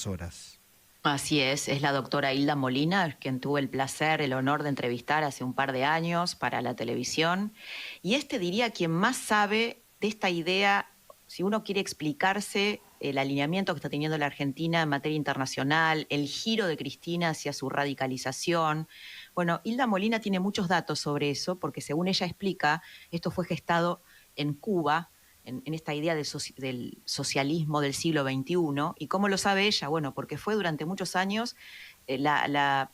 Horas. Así es la doctora Hilda Molina, quien tuve el placer, el honor de entrevistar hace un par de años para la televisión. Y diría, quien más sabe de esta idea, si uno quiere explicarse el alineamiento que está teniendo la Argentina en materia internacional, el giro de Cristina hacia su radicalización. Bueno, Hilda Molina tiene muchos datos sobre eso, porque según ella explica, esto fue gestado en Cuba, en esta idea del socialismo del siglo XXI. ¿Y cómo lo sabe ella? Bueno, porque fue durante muchos años la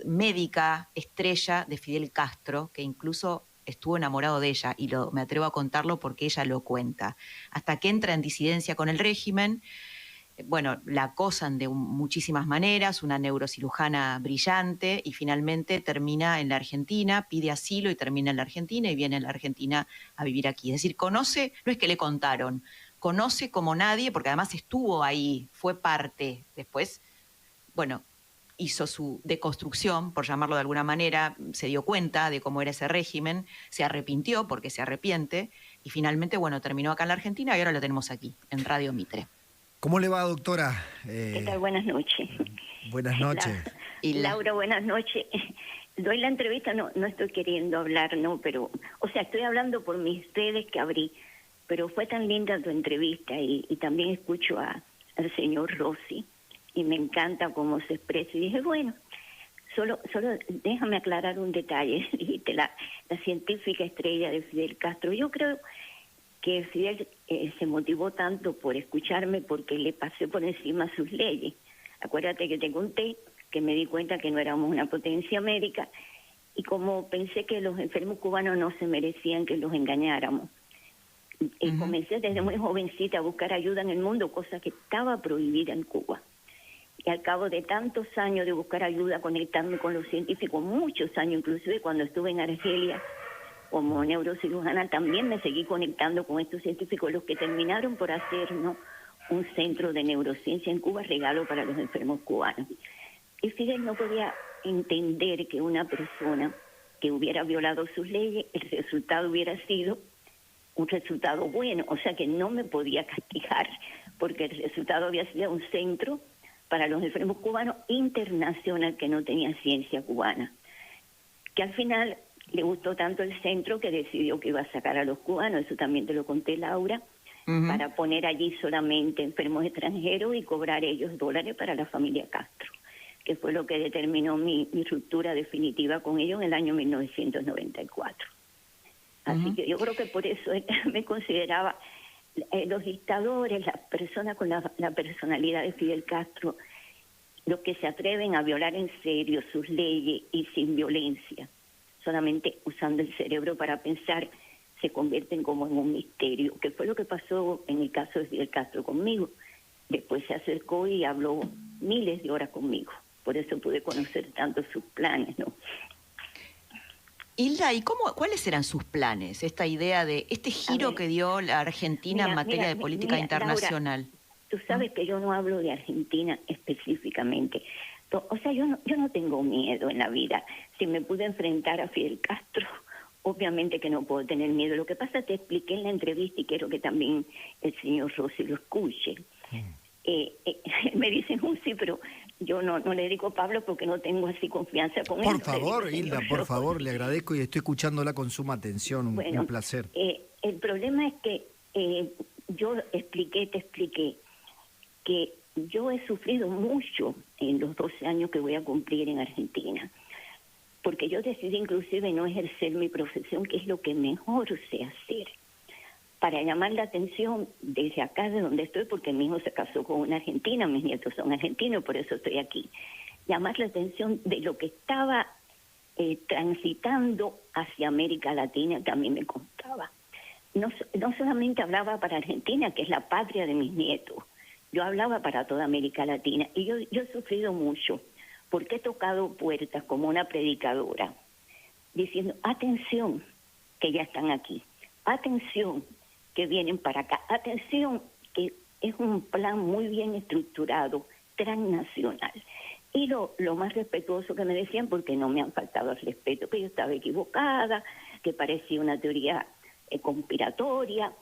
médica estrella de Fidel Castro, que incluso estuvo enamorado de ella, y me atrevo a contarlo porque ella lo cuenta. Hasta que entra en disidencia con el régimen, bueno, la acosan de muchísimas maneras, una neurocirujana brillante, y finalmente termina en la Argentina, pide asilo y termina en la Argentina y viene en la Argentina a vivir aquí. Es decir, conoce, no es que le contaron, conoce como nadie, porque además estuvo ahí, fue parte. Después, bueno, hizo su deconstrucción, por llamarlo de alguna manera, se dio cuenta de cómo era ese régimen, se arrepintió porque se arrepiente, y finalmente, bueno, terminó acá en la Argentina y ahora lo tenemos aquí, en Radio Mitre. ¿Cómo le va, doctora? ¿Qué tal? Buenas noches. Buenas noches. Laura, buenas noches. Doy la entrevista, no estoy queriendo hablar, no, pero, o sea, estoy hablando por mis redes que abrí, pero fue tan linda tu entrevista y también escucho al señor Rossi y me encanta cómo se expresa. Y dije, bueno, solo déjame aclarar un detalle. Dijiste la científica estrella de Fidel Castro. Yo creo que Fidel se motivó tanto por escucharme porque le pasé por encima sus leyes. Acuérdate que te conté que me di cuenta que no éramos una potencia médica y como pensé que los enfermos cubanos no se merecían que los engañáramos. Comencé desde muy jovencita a buscar ayuda en el mundo, cosa que estaba prohibida en Cuba. Y al cabo de tantos años de buscar ayuda, conectarme con los científicos, muchos años inclusive cuando estuve en Argelia, como neurocirujana, también me seguí conectando con estos científicos, los que terminaron por hacernos un centro de neurociencia en Cuba, regalo para los enfermos cubanos. Y Fidel no podía entender que una persona que hubiera violado sus leyes, el resultado hubiera sido un resultado bueno, o sea que no me podía castigar, porque el resultado había sido un centro para los enfermos cubanos internacional que no tenía ciencia cubana, que al final le gustó tanto el centro que decidió que iba a sacar a los cubanos, eso también te lo conté, Laura, para poner allí solamente enfermos extranjeros y cobrar ellos dólares para la familia Castro, que fue lo que determinó mi ruptura definitiva con ellos en el año 1994. Así que yo creo que por eso me consideraba los dictadores, las personas con la personalidad de Fidel Castro, los que se atreven a violar en serio sus leyes y sin violencia, solamente usando el cerebro para pensar, se convierten como en un misterio, que fue lo que pasó en el caso de Fidel Castro conmigo. Después se acercó y habló miles de horas conmigo, por eso pude conocer tanto sus planes, ¿no? Hilda, ¿y cuáles eran sus planes? Esta idea de este giro que dio la Argentina en materia de política internacional. Laura, tú sabes que yo no hablo de Argentina específicamente. O sea, yo no tengo miedo en la vida. Si me pude enfrentar a Fidel Castro, obviamente que no puedo tener miedo. Lo que pasa, te expliqué en la entrevista y quiero que también el señor Rossi lo escuche. Me dicen un sí, pero yo no le digo a Pablo porque no tengo así confianza con él. Por favor, Hilda, por favor, le agradezco y estoy escuchándola con suma atención, un placer. El problema es que te expliqué que yo he sufrido mucho en los 12 años que voy a cumplir en Argentina, porque yo decidí inclusive no ejercer mi profesión, que es lo que mejor sé hacer, para llamar la atención desde acá de donde estoy, porque mi hijo se casó con una argentina, mis nietos son argentinos, por eso estoy aquí. Llamar la atención de lo que estaba transitando hacia América Latina, que a mí me costaba. No solamente hablaba para Argentina, que es la patria de mis nietos, yo hablaba para toda América Latina. Y yo he sufrido mucho, porque he tocado puertas como una predicadora, diciendo, atención, que ya están aquí, atención, que vienen para acá, atención, que es un plan muy bien estructurado, transnacional. Y lo más respetuoso que me decían, porque no me han faltado el respeto, que yo estaba equivocada, que parecía una teoría conspiratoria,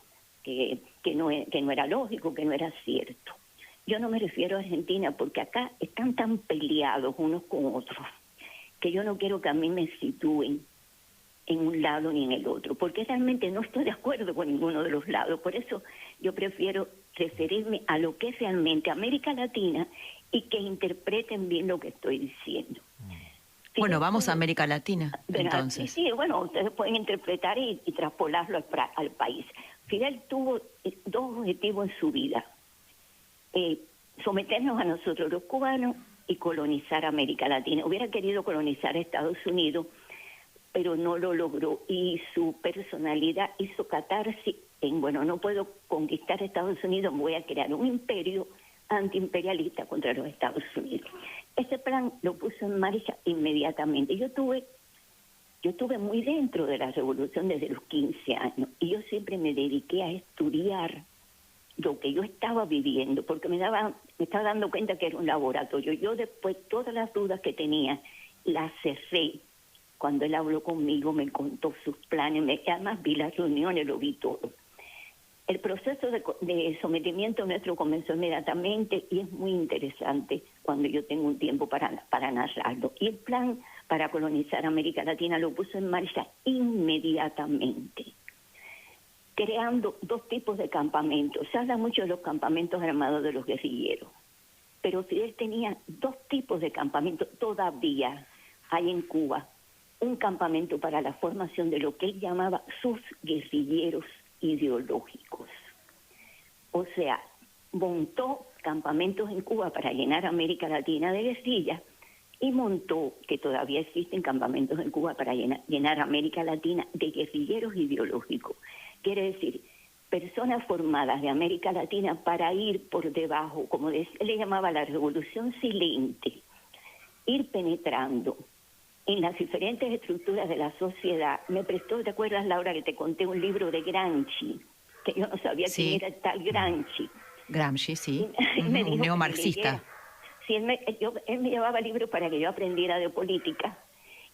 que no era lógico, que no era cierto. yo no me refiero a Argentina, porque acá están tan peleados unos con otros, que yo no quiero que a mí me sitúen en un lado ni en el otro, porque realmente no estoy de acuerdo con ninguno de los lados. Por eso yo prefiero referirme a lo que es realmente América Latina y que interpreten bien lo que estoy diciendo. Bueno, vamos a América Latina, entonces. Sí, bueno, ustedes pueden interpretar y traspolarlo al país. Fidel tuvo dos objetivos en su vida: someternos a nosotros los cubanos y colonizar América Latina. Hubiera querido colonizar a Estados Unidos, pero no lo logró, y su personalidad hizo catarsis en, bueno, no puedo conquistar Estados Unidos, voy a crear un imperio antiimperialista contra los Estados Unidos. Ese plan lo puso en marcha inmediatamente. Yo estuve muy dentro de la revolución desde los 15 años, y yo siempre me dediqué a estudiar lo que yo estaba viviendo, porque me estaba dando cuenta que era un laboratorio. Yo después todas las dudas que tenía las cerré. Cuando él habló conmigo, me contó sus planes, además vi las reuniones, lo vi todo. El proceso de sometimiento nuestro comenzó inmediatamente, y es muy interesante cuando yo tengo un tiempo para narrarlo. Y el plan para colonizar América Latina lo puso en marcha inmediatamente, creando dos tipos de campamentos. Se habla mucho de los campamentos armados de los guerrilleros, pero Fidel tenía dos tipos de campamentos. Todavía hay en Cuba un campamento para la formación de lo que él llamaba sus guerrilleros ideológicos. O sea, montó campamentos en Cuba para llenar América Latina de guerrillas, y montó, que todavía existen campamentos en Cuba para llenar América Latina de guerrilleros ideológicos. Quiere decir, personas formadas de América Latina para ir por debajo, como él le llamaba la revolución silente, ir penetrando en las diferentes estructuras de la sociedad. Me prestó, ¿te acuerdas, Laura, que te conté un libro de Gramsci? Que yo no sabía quién era tal Gramsci. Gramsci, sí. Y me dijo un neomarxista. Sí, él me llevaba libros para que yo aprendiera de política,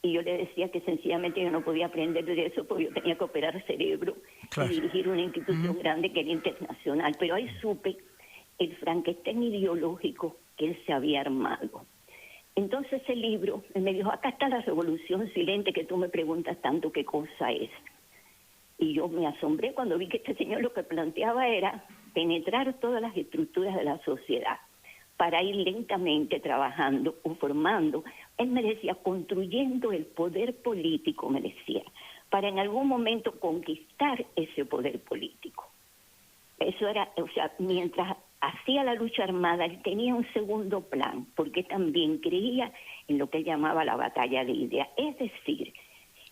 y yo le decía que sencillamente yo no podía aprender de eso porque yo tenía que operar cerebro y dirigir una institución grande que era internacional. Pero ahí supe el Frankenstein ideológico que él se había armado. Entonces el libro, él me dijo, acá está la revolución silente que tú me preguntas tanto qué cosa es. Y yo me asombré cuando vi que este señor lo que planteaba era penetrar todas las estructuras de la sociedad para ir lentamente trabajando o formando. Él me decía, construyendo el poder político, me decía, para en algún momento conquistar ese poder político. Eso era, o sea, mientras hacía la lucha armada, él tenía un segundo plan, porque también creía en lo que él llamaba la batalla de ideas. Es decir,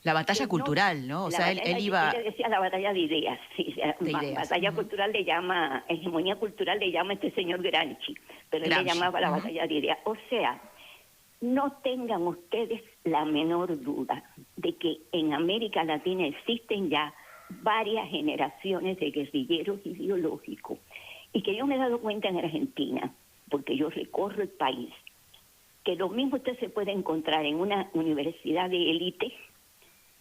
la batalla cultural, ¿no? O sea, él iba... Él decía la batalla de ideas, sí. De ideas. Batalla cultural le llama, hegemonía cultural le llama este señor Gramsci, pero él le llamaba la batalla de ideas. O sea, no tengan ustedes la menor duda de que en América Latina existen ya varias generaciones de guerrilleros ideológicos, y que yo me he dado cuenta en Argentina, porque yo recorro el país, que lo mismo usted se puede encontrar en una universidad de élite,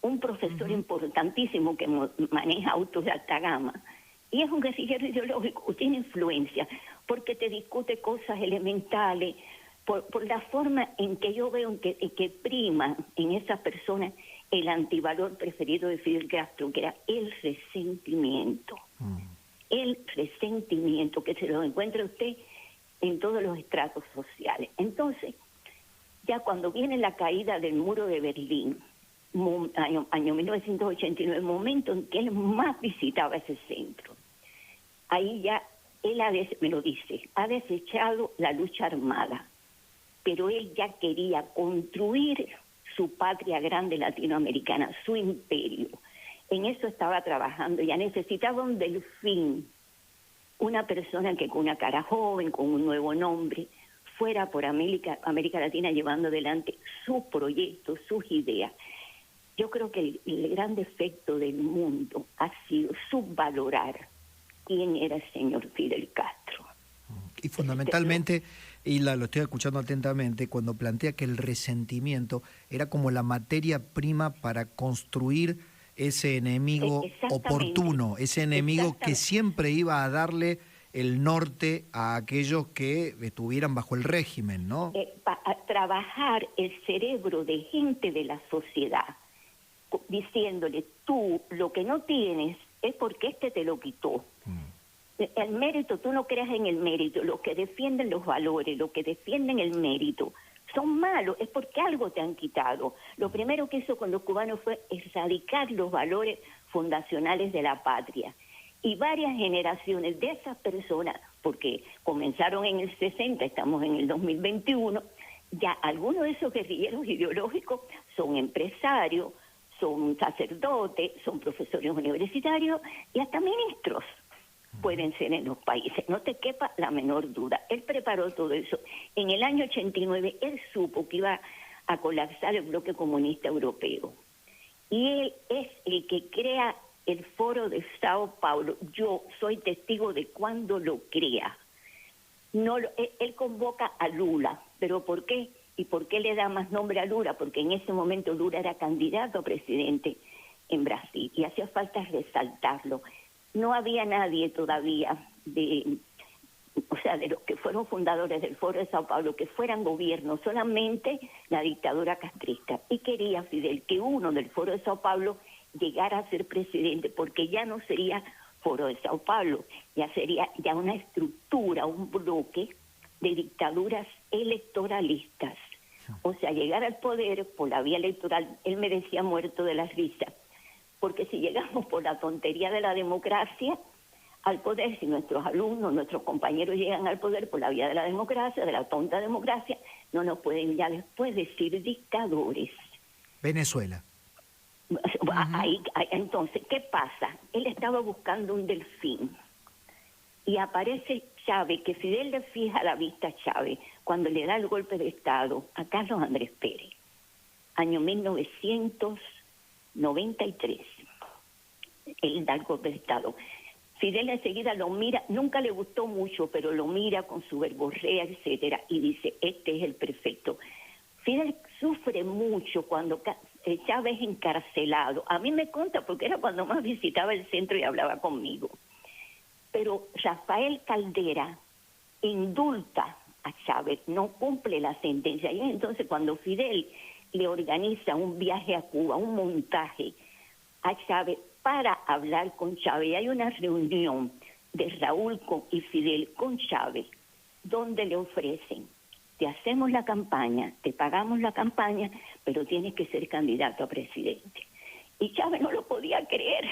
un profesor importantísimo que maneja autos de alta gama, y es un guerrillero ideológico, tiene influencia, porque te discute cosas elementales, por la forma en que yo veo que prima en esa persona el antivalor preferido de Fidel Castro, que era el resentimiento. El resentimiento, que se lo encuentra usted en todos los estratos sociales. Entonces, ya cuando viene la caída del muro de Berlín, año 1989, el momento en que él más visitaba ese centro, ahí ya él me lo dice, ha desechado la lucha armada, pero él ya quería construir su patria grande latinoamericana, su imperio. En eso estaba trabajando, ya necesitaba un delfín, una persona que con una cara joven, con un nuevo nombre, fuera por América Latina llevando adelante sus proyectos, sus ideas. Yo creo que el gran defecto del mundo ha sido subvalorar quién era el señor Fidel Castro. Y fundamentalmente, y lo estoy escuchando atentamente, cuando plantea que el resentimiento era como la materia prima para construir ese enemigo oportuno, ese enemigo que siempre iba a darle el norte a aquellos que estuvieran bajo el régimen, ¿no? A trabajar el cerebro de gente de la sociedad, diciéndole, tú lo que no tienes es porque este te lo quitó. El mérito, tú no creas en el mérito, los que defienden los valores, los que defienden el mérito, son malos, es porque algo te han quitado. Lo primero que hizo con los cubanos fue erradicar los valores fundacionales de la patria. Y varias generaciones de esas personas, porque comenzaron en el 60, estamos en el 2021, ya algunos de esos guerrilleros ideológicos son empresarios, son sacerdotes, son profesores universitarios y hasta ministros pueden ser en los países, no te quepa la menor duda. Él preparó todo eso. En el año 89 él supo que iba a colapsar el bloque comunista europeo. Y él es el que crea el Foro de Sao Paulo. Yo soy testigo de cuando lo crea. Él convoca a Lula, pero ¿por qué? ¿Y por qué le da más nombre a Lula? Porque en ese momento Lula era candidato a presidente en Brasil y hacía falta resaltarlo. No había nadie todavía de los que fueron fundadores del Foro de Sao Paulo que fueran gobierno, solamente la dictadura castrista. Y quería Fidel que uno del Foro de Sao Paulo llegara a ser presidente, porque ya no sería Foro de Sao Paulo, ya sería ya una estructura, un bloque de dictaduras electoralistas. O sea, llegar al poder por la vía electoral, él me decía muerto de la risa, porque si llegamos por la tontería de la democracia al poder, si nuestros alumnos, nuestros compañeros llegan al poder por la vía de la democracia, de la tonta democracia, no nos pueden ya después decir dictadores. Venezuela. Entonces, ¿qué pasa? Él estaba buscando un delfín y aparece Chávez, que Fidel le fija la vista a Chávez cuando le da el golpe de Estado a Carlos Andrés Pérez, año 1993. Él da el golpe de Estado. Fidel enseguida lo mira, nunca le gustó mucho, pero lo mira con su verborrea, etcétera, y dice, este es el perfecto. Fidel sufre mucho cuando Chávez es encarcelado. A mí me conta porque era cuando más visitaba el centro y hablaba conmigo. Pero Rafael Caldera indulta a Chávez, no cumple la sentencia. Y entonces cuando Fidel le organiza un viaje a Cuba, un montaje a Chávez para hablar con Chávez, hay una reunión de Raúl y Fidel con Chávez, donde le ofrecen, te hacemos la campaña, te pagamos la campaña, pero tienes que ser candidato a presidente. Y Chávez no lo podía creer,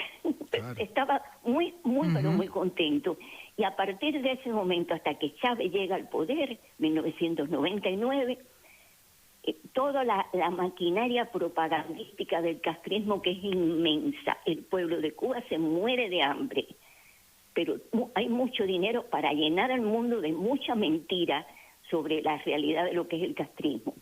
claro. Estaba muy, pero muy contento. Y a partir de ese momento, hasta que Chávez llega al poder, 1999, toda la maquinaria propagandística del castrismo, que es inmensa, el pueblo de Cuba se muere de hambre, pero hay mucho dinero para llenar al mundo de mucha mentira sobre la realidad de lo que es el castrismo.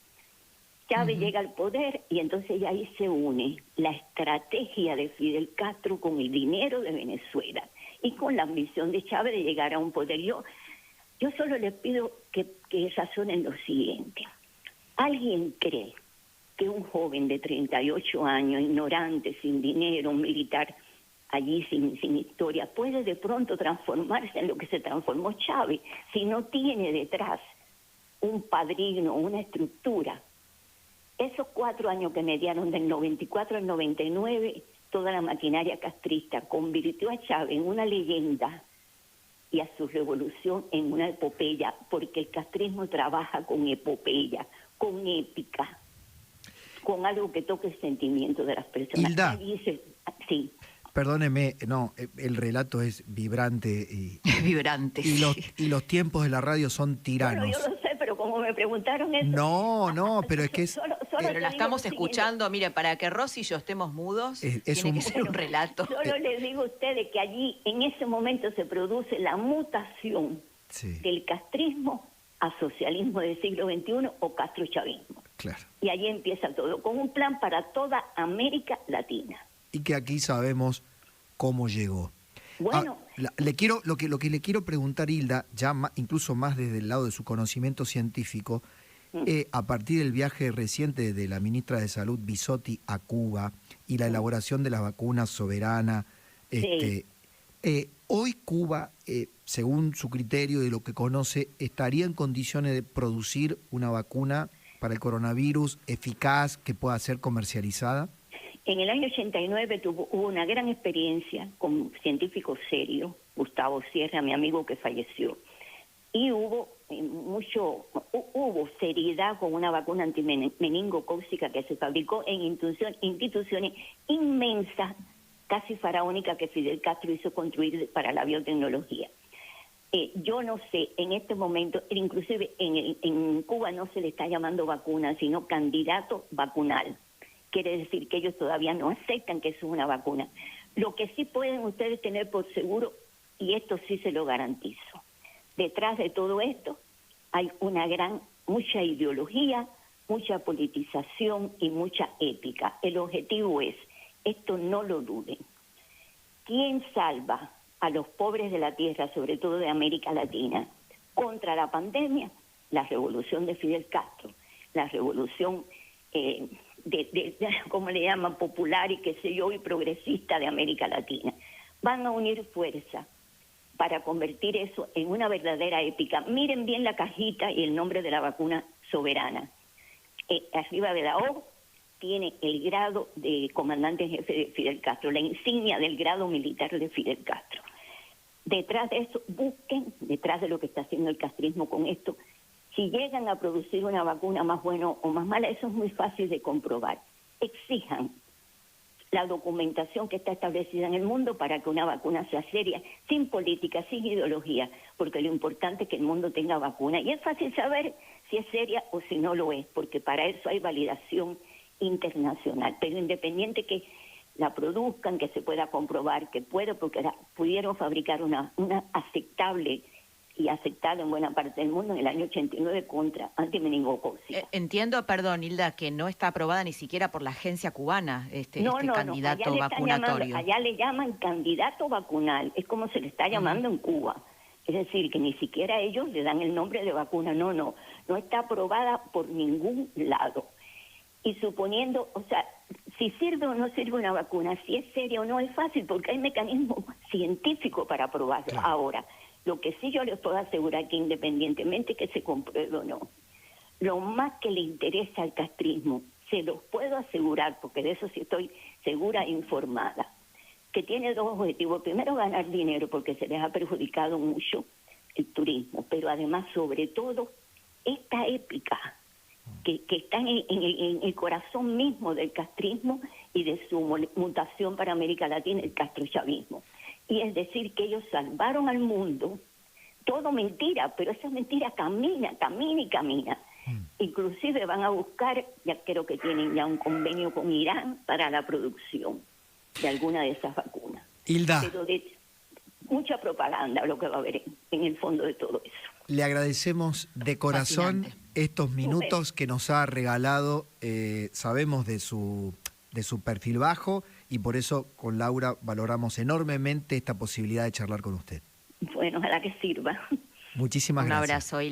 Chávez llega al poder y entonces ya ahí se une la estrategia de Fidel Castro con el dinero de Venezuela y con la ambición de Chávez de llegar a un poder. Yo solo les pido que razonen lo siguiente. ¿Alguien cree que un joven de 38 años, ignorante, sin dinero, un militar allí sin historia, puede de pronto transformarse en lo que se transformó Chávez si no tiene detrás un padrino, una estructura? Esos 4 años que mediaron del 94 al 99, toda la maquinaria castrista convirtió a Chávez en una leyenda y a su revolución en una epopeya, porque el castrismo trabaja con epopeya, con épica, con algo que toque el sentimiento de las personas. Hilda, sí. Perdóneme, no, el relato es vibrante y vibrante. Y los tiempos de la radio son tiranos. Bueno, yo lo sé, pero como me preguntaron eso. No, pero es que es. Pero la estamos escuchando, mire, para que Rosy y yo estemos mudos, tiene que ser un relato. Solo les digo a ustedes que allí, en ese momento, se produce la mutación del castrismo a socialismo del siglo XXI o castrochavismo. Claro. Y allí empieza todo, con un plan para toda América Latina. Y que aquí sabemos cómo llegó. Bueno, lo que le quiero preguntar, Hilda, ya incluso más desde el lado de su conocimiento científico, a partir del viaje reciente de la ministra de Salud Bisotti a Cuba y la elaboración de la vacuna soberana, Hoy Cuba, según su criterio y lo que conoce, ¿estaría en condiciones de producir una vacuna para el coronavirus eficaz que pueda ser comercializada? En el año 89 hubo una gran experiencia con científicos serios, Gustavo Sierra, mi amigo que falleció, y hubo seriedad con una vacuna antimeningocócica que se fabricó en instituciones inmensas, casi faraónicas, que Fidel Castro hizo construir para la biotecnología. Yo no sé, en este momento, inclusive en Cuba no se le está llamando vacuna, sino candidato vacunal. Quiere decir que ellos todavía no aceptan que eso es una vacuna. Lo que sí pueden ustedes tener por seguro, y esto sí se lo garantizo, detrás de todo esto hay mucha ideología, mucha politización y mucha ética. El objetivo es, esto no lo duden, ¿quién salva a los pobres de la tierra, sobre todo de América Latina, contra la pandemia? La revolución de Fidel Castro, la revolución ¿cómo le llaman? Popular y qué sé yo, y progresista de América Latina. Van a unir fuerza para convertir eso en una verdadera épica. Miren bien la cajita y el nombre de la vacuna Soberana. Arriba de la O tiene el grado de comandante en jefe de Fidel Castro, la insignia del grado militar de Fidel Castro. Detrás de eso, busquen, detrás de lo que está haciendo el castrismo con esto, si llegan a producir una vacuna más buena o más mala, eso es muy fácil de comprobar. Exijan la documentación que está establecida en el mundo para que una vacuna sea seria, sin política, sin ideología, porque lo importante es que el mundo tenga vacuna. Y es fácil saber si es seria o si no lo es, porque para eso hay validación internacional. Pero independiente que la produzcan, que se pueda comprobar que puede, porque pudieron fabricar una aceptable y aceptado en buena parte del mundo en el año 89 contra antimeningocócica. Entiendo, perdón, Hilda, que no está aprobada ni siquiera por la agencia cubana este candidato vacunatorio. Allá le llaman candidato vacunal, es como se le está llamando en Cuba. Es decir, que ni siquiera ellos le dan el nombre de vacuna, no está aprobada por ningún lado. Y suponiendo, o sea, si sirve o no sirve una vacuna, si es seria o no, es fácil, porque hay mecanismos científicos para aprobarlo. Claro. Ahora, lo que sí yo les puedo asegurar que independientemente que se compruebe o no, lo más que le interesa al castrismo, se los puedo asegurar, porque de eso sí estoy segura e informada, que tiene dos objetivos. Primero, ganar dinero, porque se les ha perjudicado mucho el turismo, pero además, sobre todo, esta épica que está en el corazón mismo del castrismo y de su mutación para América Latina, el castrochavismo. Y es decir, que ellos salvaron al mundo, todo mentira, pero esa mentira camina. Inclusive van a buscar, ya creo que tienen ya un convenio con Irán para la producción de alguna de esas vacunas. Hilda. Pero mucha propaganda lo que va a haber en el fondo de todo eso. Le agradecemos de corazón estos minutos que nos ha regalado. Sabemos de su perfil bajo y por eso con Laura valoramos enormemente esta posibilidad de charlar con usted. Bueno, ojalá que sirva. Muchísimas gracias. Un abrazo, Hilda.